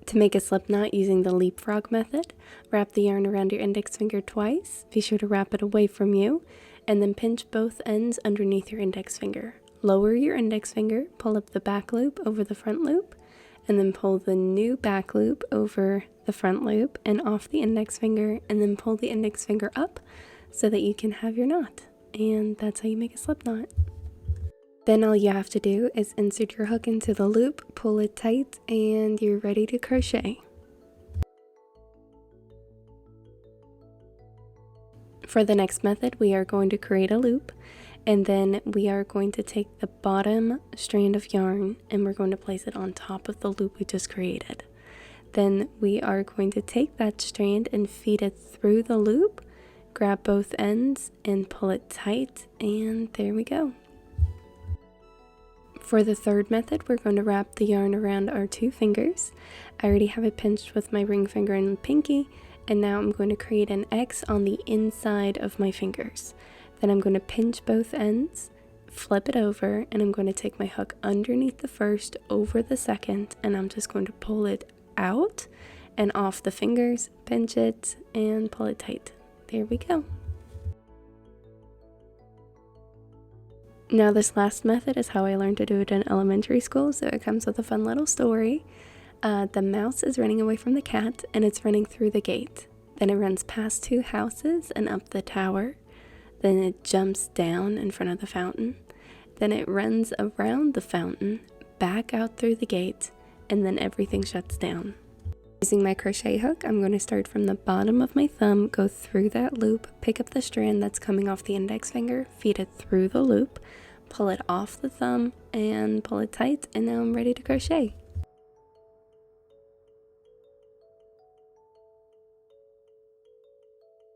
To make a slip knot using the Leapfrog method, wrap the yarn around your index finger twice, be sure to wrap it away from you, and then pinch both ends underneath your index finger. Lower your index finger, pull up the back loop over the front loop, and then pull the new back loop over the front loop and off the index finger, and then pull the index finger up so that you can have your knot. And that's how you make a slip knot. Then all you have to do is insert your hook into the loop, pull it tight, and you're ready to crochet. For the next method, we are going to create a loop, and then we are going to take the bottom strand of yarn and we're going to place it on top of the loop we just created. Then we are going to take that strand and feed it through the loop, grab both ends and pull it tight, and there we go. For the third method, we're going to wrap the yarn around our two fingers. I already have it pinched with my ring finger and pinky, and now I'm going to create an X on the inside of my fingers. Then I'm going to pinch both ends, flip it over, and I'm going to take my hook underneath the first, over the second, and I'm just going to pull it out and off the fingers, pinch it, and pull it tight. There we go. Now this last method is how I learned to do it in elementary school, so it comes with a fun little story. The mouse is running away from the cat, and it's running through the gate. Then it runs past two houses and up the tower. Then it jumps down in front of the fountain. Then it runs around the fountain, back out through the gate, and then everything shuts down. Using my crochet hook, I'm going to start from the bottom of my thumb, go through that loop, pick up the strand that's coming off the index finger, feed it through the loop, pull it off the thumb, and pull it tight, and now I'm ready to crochet.